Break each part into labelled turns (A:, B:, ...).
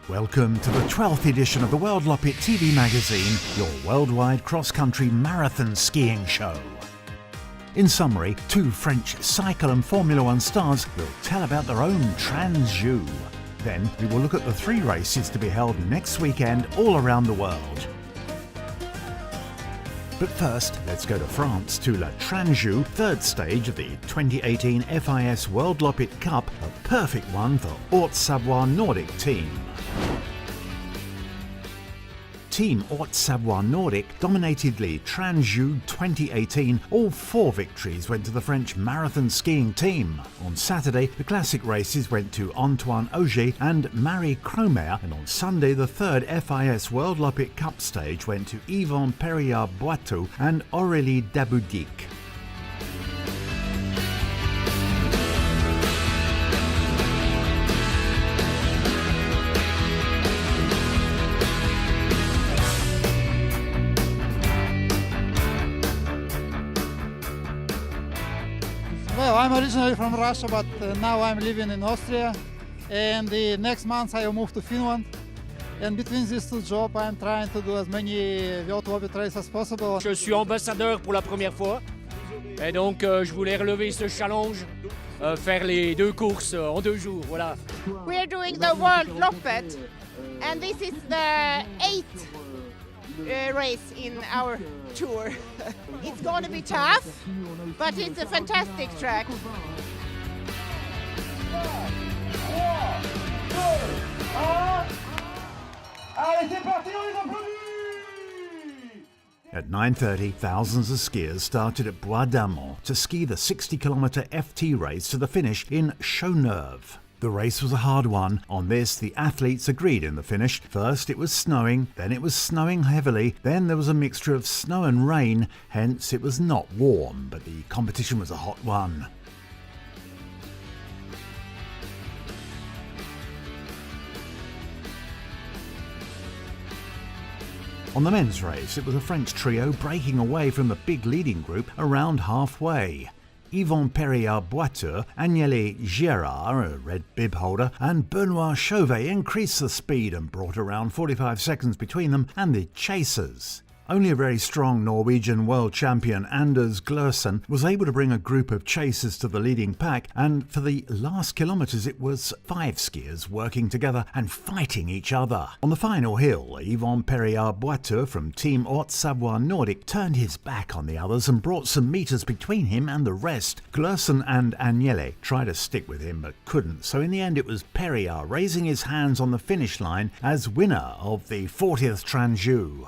A: Welcome to the 12th edition of the World Loppet TV magazine, your worldwide cross-country marathon skiing show. In summary, two French cycle and Formula One stars will tell about their own Transju. Then we will look at the three races to be held next weekend all around the world. But first, let's go to France to La Transju, third stage of the 2018 FIS WorldLoppet Cup, a perfect one for Haute-Savoie Nordic team. Team Haute-Savoie Nordic dominated the Transju 2018. All four victories went to the French marathon skiing team. On Saturday, the classic races went to Antoine Auger and Marie Cromer, and on Sunday, the third FIS World Loppet Cup stage went to Yvan Perriard-Boiteau and Aurélie Daboudic.
B: Well, I'm originally from Russia, but now I'm living in Austria, and the next month I will move to Finland. And between these two jobs, I'm trying to do as many World Loppet races as possible.
C: Je suis ambassadeur pour la première fois, et donc je voulais relever ce challenge, faire les deux courses en 2 jours, voilà.
D: We are doing the World Loppet, and this is the 8th race in our tour. It's going to be tough, but it's a fantastic track.
A: At 9:30, thousands of skiers started at Bois d'Amont to ski the 60-kilometre FT race to the finish in Chauneuf. The race was a hard one. On this, the athletes agreed in the finish. First it was snowing, then it was snowing heavily, then there was a mixture of snow and rain, hence it was not warm, but the competition was a hot one. On the men's race, it was a French trio breaking away from the big leading group around halfway. Yvan Perriard-Boiteau, Agnès Girard, a red bib holder, and Benoit Chauvet increased the speed and brought around 45 seconds between them and the chasers. Only a very strong Norwegian world champion Anders Glørsen was able to bring a group of chasers to the leading pack, and for the last kilometres it was 5 skiers working together and fighting each other. On the final hill, Yvan Perriard-Boiteau from Team Haute-Savoie Nordic turned his back on the others and brought some metres between him and the rest. Glørsen and Agnès tried to stick with him but couldn't, so in the end it was Perriard raising his hands on the finish line as winner of the 40th Transju.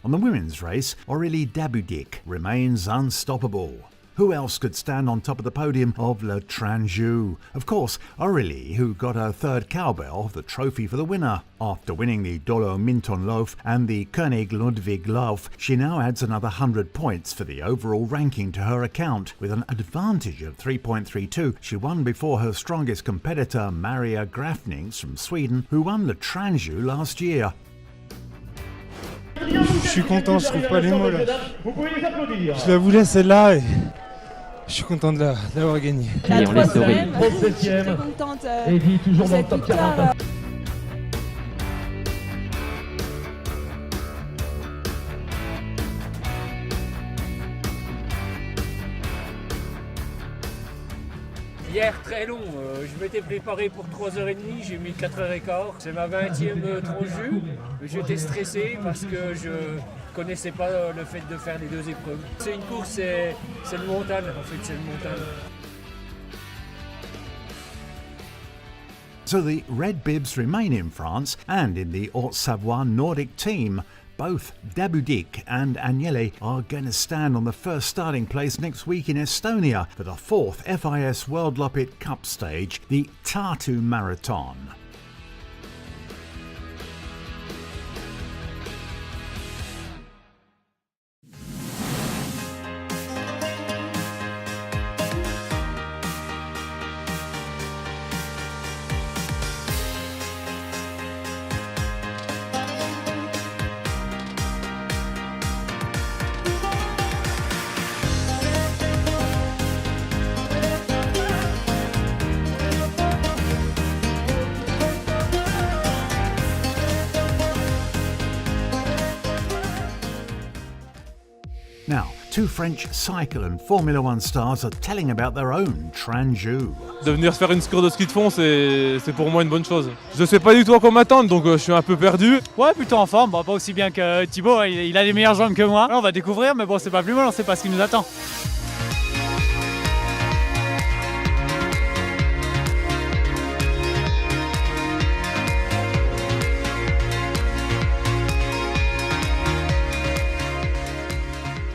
A: On the women's race, Aurélie Daboudic remains unstoppable. Who else could stand on top of the podium of Le Transju? Of course, Aurélie, who got her third cowbell of the trophy for the winner. After winning the Dolo-Minton-Lauf and the König-Ludwig-Lauf, she now adds another 100 points for the overall ranking to her account. With an advantage of 3.32, she won before her strongest competitor, Maria Grafnings from Sweden, who won Le Transju last year.
E: Je suis content, je trouve pas les mots là. Je la voulais celle-là et je suis content de l'avoir gagnée.
F: La troisième, je suis très contente de cette victoire.
C: Hier très long, je m'étais préparé pour 3h30, j'ai mis 4h15. C'est ma 20e Transju. J'étais stressé parce que je connaissais pas le fait de faire les 2 épreuves. C'est une course, c'est le montagne en fait, c'est le montagne.
A: So the Red Bibs remain in France and in the Haute-Savoie Nordic team. Both Daboudic and Agnès are going to stand on the first starting place next week in Estonia for the 4th FIS World Loppet Cup stage, the Tartu Marathon. Now, two French cycle and Formula One stars are telling about their own Transju.
G: De venir faire une cure de ski de fond, c'est pour moi une bonne chose. Je sais pas du tout à quoi m'attendre, donc je suis un peu perdu.
H: Ouais, plutôt en forme, bon, pas aussi bien que Thibaut, hein, il a les meilleures jambes que moi. On va découvrir, mais bon, c'est pas plus mal, on sait pas ce qui nous attend.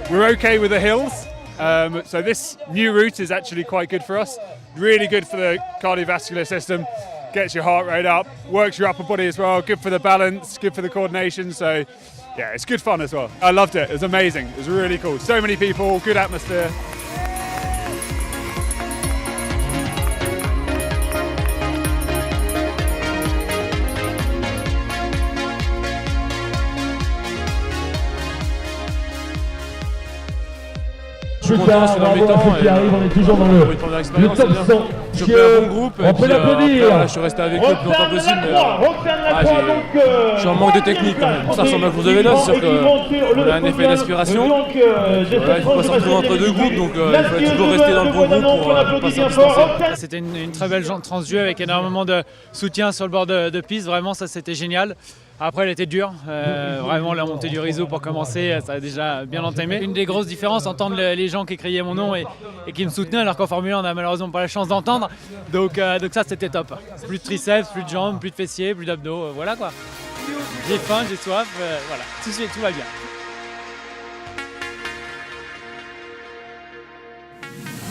I: We're okay with the hills, so this new route is actually quite good for us. Really good for the cardiovascular system, gets your heart rate up, works your upper body as well, good for the balance, good for the coordination, so yeah, it's good fun as well. I loved it, it was amazing, it was really cool. So many people, good atmosphere.
G: Je suis content, je suis dans mes temps et
F: on est toujours dans le
G: première expérience,
F: top
G: c'est bien.
F: 100.
G: Je fais un bon groupe et
F: On peut
G: puis
F: l'applaudir.
G: après, je suis resté avec eux le plus longtemps possible. Je suis en manque de technique quand même. Ça ressemble à la course de vélo, c'est sûr qu'on a un effet d'inspiration. Voilà, il faut pas se retrouver entre deux groupes, donc il faut toujours rester dans le bon groupe pour pas s'abstancer.
H: C'était une très belle Transju avec énormément de soutien sur le bord de piste, vraiment ça c'était génial. Après elle était dure, vraiment la montée du réseau pour commencer, ça a déjà bien entamé. Une des grosses différences, entendre les gens qui criaient mon nom et qui me soutenaient alors qu'en Formule 1 on n'a malheureusement pas la chance d'entendre. Donc ça c'était top. Plus de triceps, plus de jambes, plus de fessiers, plus d'abdos, voilà quoi. J'ai faim, j'ai soif, voilà, tout va bien.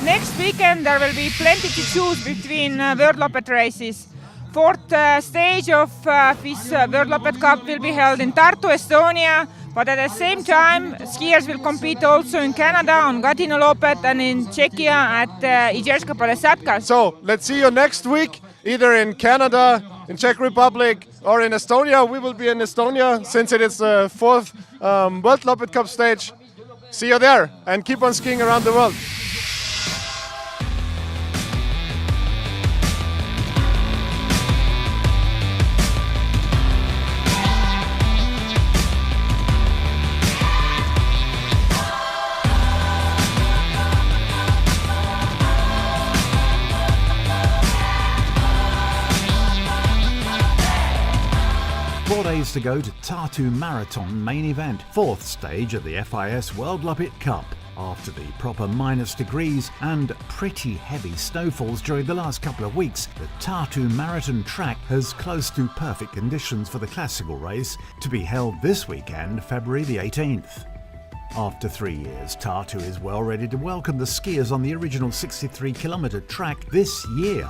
J: Next weekend there will be plenty to choose between World Loppet races. Fourth stage of FIS World Loppet Cup will be held in Tartu, Estonia, but at the same time skiers will compete also in Canada on Gatineau Loppet and in Czechia at Ijerska Polesatka.
K: So let's see you next week, either in Canada, in Czech Republic or in Estonia. We will be in Estonia since it is the fourth World Loppet Cup stage. See you there and keep on skiing around the world.
A: Four days to go to Tartu Marathon main event, fourth stage of the FIS WorldLoppet Cup. After the proper -degrees and pretty heavy snowfalls during the last couple of weeks, the Tartu Marathon track has close to perfect conditions for the classical race to be held this weekend, February the 18th. After 3 years, Tartu is well ready to welcome the skiers on the original 63-kilometre track this year.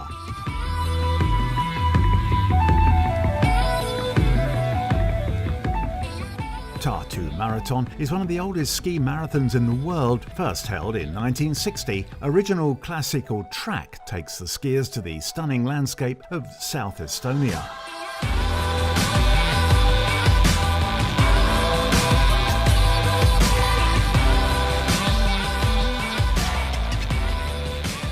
A: Tartu Marathon is one of the oldest ski marathons in the world, first held in 1960. Original classical track takes the skiers to the stunning landscape of South Estonia.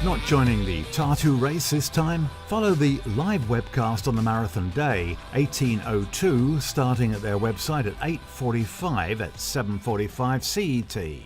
A: Not joining the Tartu race this time? Follow the live webcast on the marathon day, 1802, starting at their website at 8:45 at 7:45 CET.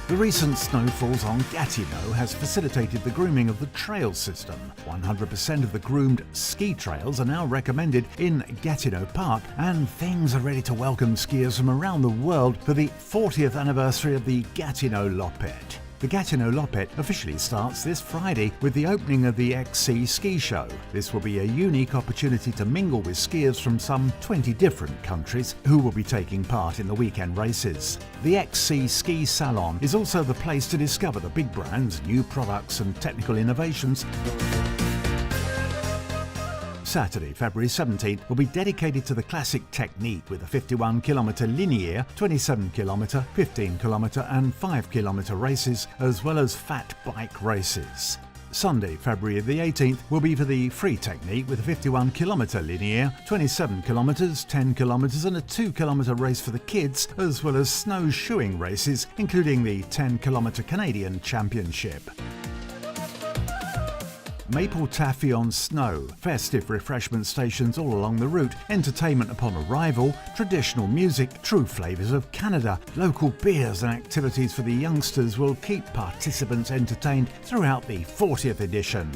A: The recent snowfalls on Gatineau has facilitated the grooming of the trail system. 100% of the groomed ski trails are now recommended in Gatineau Park, and things are ready to welcome skiers from around the world for the 40th anniversary of the Gatineau Loppet. The Gatineau Loppet officially starts this Friday with the opening of the XC Ski Show. This will be a unique opportunity to mingle with skiers from some 20 different countries who will be taking part in the weekend races. The XC Ski Salon is also the place to discover the big brands, new products and technical innovations. Saturday, February 17th, will be dedicated to the classic technique with the 51-kilometre linear, 27-kilometre, 15-kilometre and 5-kilometre races, as well as fat bike races. Sunday, February the 18th, will be for the free technique with a 51-kilometre linear, 27 kilometres, 10 kilometres and a 2-kilometre race for the kids, as well as snowshoeing races, including the 10-kilometre Canadian Championship. maple taffy on snow, festive refreshment stations all along the route, entertainment upon arrival, traditional music, true flavours of Canada, local beers and activities for the youngsters will keep participants entertained throughout the 40th edition.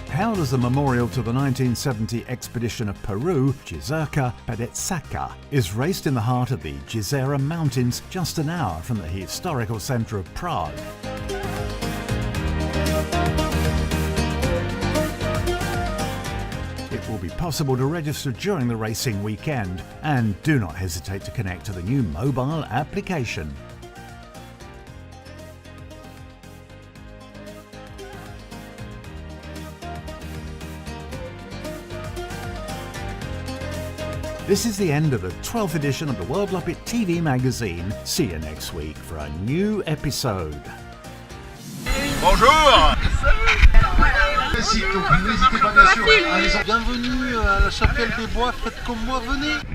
A: Held as a memorial to the 1970 expedition of Peru, Jezerka Pedetsaka is raced in the heart of the Jezera Mountains, just an hour from the historical centre of Prague. It will be possible to register during the racing weekend, and do not hesitate to connect to the new mobile application. This is the end of the 12th edition of the WorldloppetTV magazine. See you next week for a new episode.
L: Bonjour. N'hésitez pas bien sûr. Bienvenue à la chapelle des bois, faites comme moi, venez.